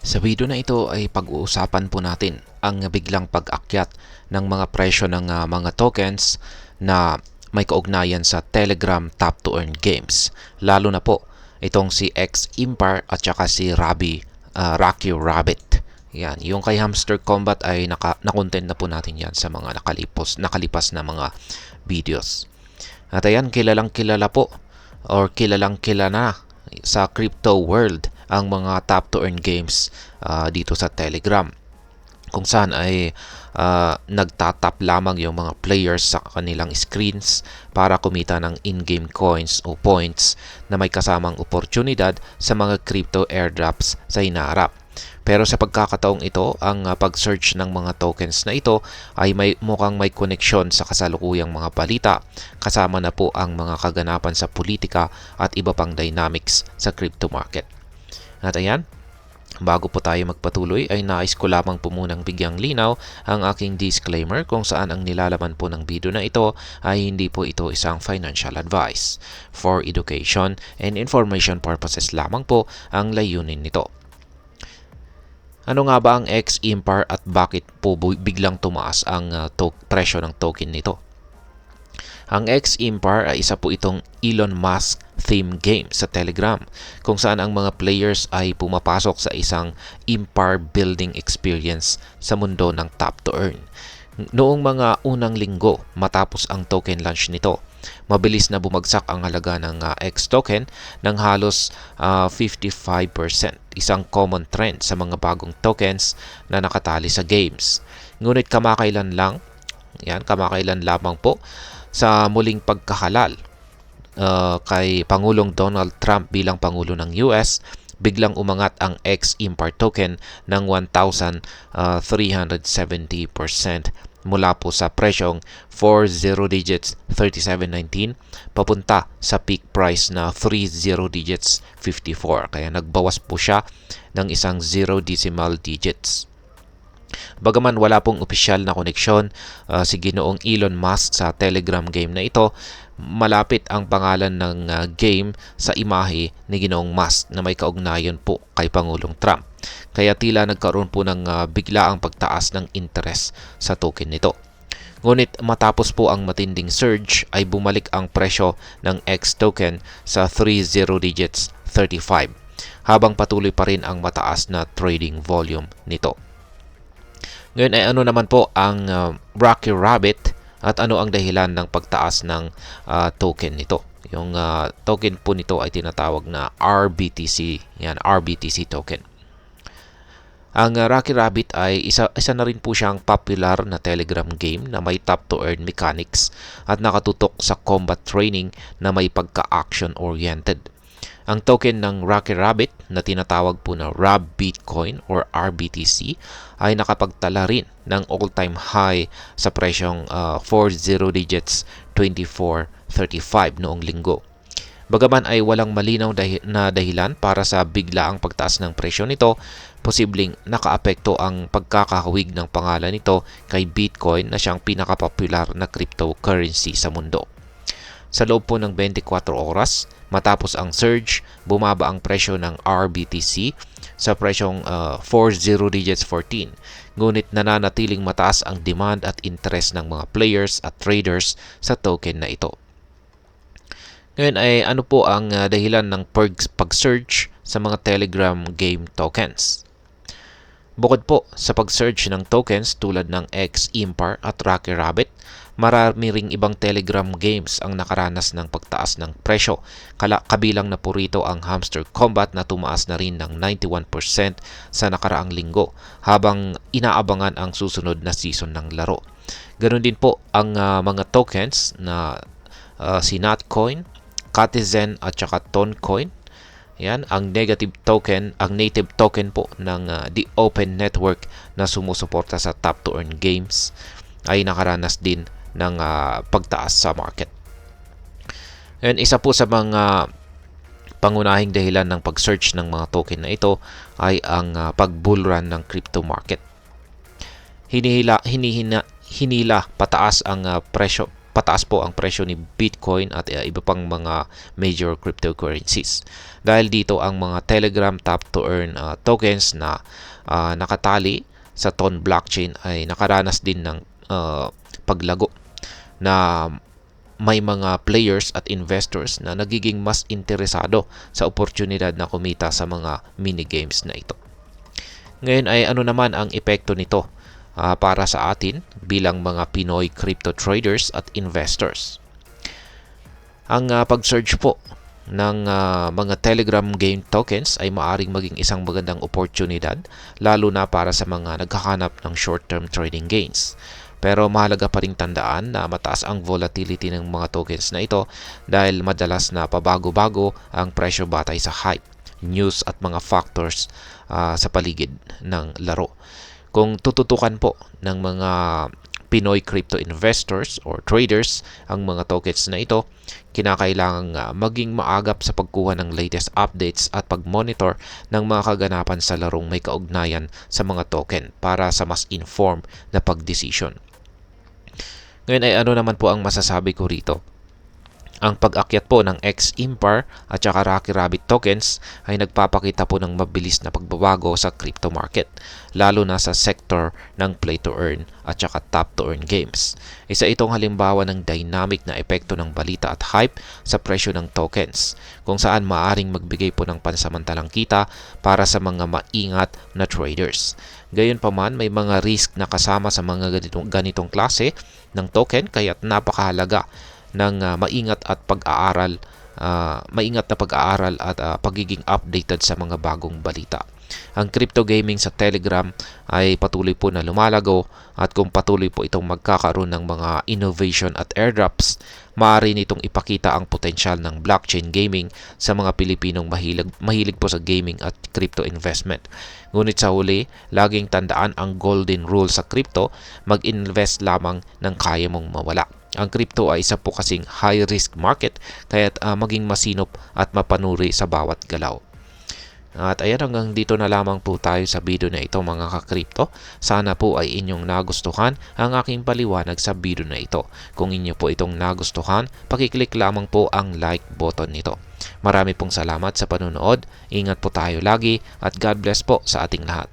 Sa video na ito ay pag-uusapan po natin ang biglang pag-akyat ng mga presyo ng mga tokens na may kaugnayan sa Telegram Tap to Earn games. Lalo na po itong si X-Impar at saka si Rocky Rabbit. Yan, yung kay Hamster Combat ay na-content na po natin yan sa mga nakalipas na mga videos. At ayan, kilalang kilala po or kilalang kilala sa crypto world ang mga tap to earn games dito sa Telegram, kung saan ay nagtatap lamang yung mga players sa kanilang screens para kumita ng in-game coins o points na may kasamang oportunidad sa mga crypto airdrops sa hinaharap. Pero sa pagkakataong ito, ang pag-search ng mga tokens na ito ay mukhang may koneksyon sa kasalukuyang mga balita, kasama na po ang mga kaganapan sa politika at iba pang dynamics sa crypto market. At ayan, bago po tayo magpatuloy ay nais ko lamang po munang bigyang linaw ang aking disclaimer kung saan ang nilalaman po ng video na ito ay hindi po ito isang financial advice. For education and information purposes lamang po ang layunin nito. Ano nga ba ang X-Impar at bakit po biglang tumaas ang presyo ng token nito? Ang X-Impar ay isa po itong Elon Musk theme game sa Telegram, kung saan ang mga players ay pumapasok sa isang Impar building experience sa mundo ng Tap to Earn. Noong mga unang linggo matapos ang token launch nito, mabilis na bumagsak ang halaga ng X token ng halos 55%, isang common trend sa mga bagong tokens na nakatali sa games. Ngunit kamakailan lamang po sa muling pagkahalal kay Pangulong Donald Trump bilang Pangulo ng US, biglang umangat ang X-Impar token ng 1,370% mula po sa presyong 40 digits 37.19 papunta sa peak price na 30 digits 54. Kaya nagbawas po siya ng isang 0 decimal digits. Bagaman wala pong opisyal na koneksyon si Ginoong Elon Musk sa Telegram game na ito, malapit ang pangalan ng game sa imahe ni Ginoong Musk na may kaugnayan po kay Pangulong Trump. Kaya tila nagkaroon po ng biglaang pagtaas ng interest sa token nito. Ngunit matapos po ang matinding surge ay bumalik ang presyo ng X token sa 30 digits 35 habang patuloy pa rin ang mataas na trading volume nito. Ngayon ay ano naman po ang Rocky Rabbit at ano ang dahilan ng pagtaas ng token nito? Yung token po nito ay tinatawag na RBTC, yan, RBTC token. Ang Rocky Rabbit ay isa na rin po siyang popular na Telegram game na may tap to earn mechanics at nakatutok sa combat training na may pagka-action oriented. Ang token ng Rocky Rabbit na tinatawag po na RAB Bitcoin or RBTC ay nakapagtala rin ng all-time high sa presyong 40 digits 24.35 noong linggo. Bagaman ay walang malinaw na dahilan para sa biglaang pagtaas ng presyo nito, posibleng nakaapekto ang pagkakahawig ng pangalan nito kay Bitcoin na siyang pinakapopular na cryptocurrency sa mundo. Sa loob po ng 24 oras, matapos ang surge, bumaba ang presyo ng RBTC sa presyong 40 digits 14. Ngunit nananatiling mataas ang demand at interest ng mga players at traders sa token na ito. Ngayon ay ano po ang dahilan ng pag-surge sa mga Telegram game tokens? Bukod po sa pag-surge ng tokens tulad ng X-Impar at Rocky Rabbit, marami ring ibang Telegram games ang nakaranas ng pagtaas ng presyo. Kabilang na po rito ang Hamster Combat na tumaas na rin ng 91% sa nakaraang linggo habang inaabangan ang susunod na season ng laro. Ganon din po ang mga tokens na si Notcoin, Katizen at saka Toncoin. Yan, ang native token po ng The Open Network na sumusuporta sa Tap to Earn games ay nakaranas din ng pagtaas sa market. And isa po sa mga pangunahing dahilan ng pag-search ng mga token na ito ay ang pag-bullrun ng crypto market. Hinila pataas ang presyo pataas po ang presyo ni Bitcoin at iba pang mga major cryptocurrencies. Dahil dito ang mga Telegram tap to earn tokens na nakatali sa Ton blockchain ay nakaranas din ng paglago na may mga players at investors na nagiging mas interesado sa oportunidad na kumita sa mga mini-games na ito. Ngayon ay ano naman ang epekto nito para sa atin bilang mga Pinoy crypto traders at investors? Ang pag-surge po ng mga Telegram game tokens ay maaring maging isang magandang oportunidad lalo na para sa mga naghahanap ng short-term trading gains. Pero mahalaga pa ring tandaan na mataas ang volatility ng mga tokens na ito dahil madalas na pabago-bago ang presyo batay sa hype, news at mga factors sa paligid ng laro. Kung tututukan po ng mga Pinoy crypto investors or traders ang mga tokens na ito, kinakailangang maging maagap sa pagkuha ng latest updates at pag-monitor ng mga kaganapan sa larong may kaugnayan sa mga token para sa mas informed na pag-decision. Ngayon ay ano naman po ang masasabi ko rito? Ang pag-akyat po ng X-Impar at saka Rocky Rabbit tokens ay nagpapakita po ng mabilis na pagbabago sa crypto market, lalo na sa sector ng play-to-earn at saka tap-to-earn games. Isa itong halimbawa ng dynamic na epekto ng balita at hype sa presyo ng tokens, kung saan maaring magbigay po ng pansamantalang kita para sa mga maingat na traders. Gayunpaman, may mga risk na kasama sa mga ganitong klase ng token kaya't napakahalaga ng maingat na pag-aaral at pagiging updated sa mga bagong balita. Ang crypto gaming sa Telegram ay patuloy po na lumalago at kung patuloy po itong magkakaroon ng mga innovation at airdrops, maaari nitong ipakita ang potensyal ng blockchain gaming sa mga Pilipinong mahilig po sa gaming at crypto investment. Ngunit sa huli, laging tandaan ang golden rule sa crypto, mag-invest lamang ng kaya mong mawala. Ang crypto ay isa po kasing high-risk market kaya't maging masinop at mapanuri sa bawat galaw. At ayan, hanggang dito na lamang po tayo sa video na ito mga ka-crypto. Sana po ay inyong nagustuhan ang aking paliwanag sa video na ito. Kung inyo po itong nagustuhan, pakiclick lamang po ang like button nito. Marami pong salamat sa panonood. Ingat po tayo lagi at God bless po sa ating lahat.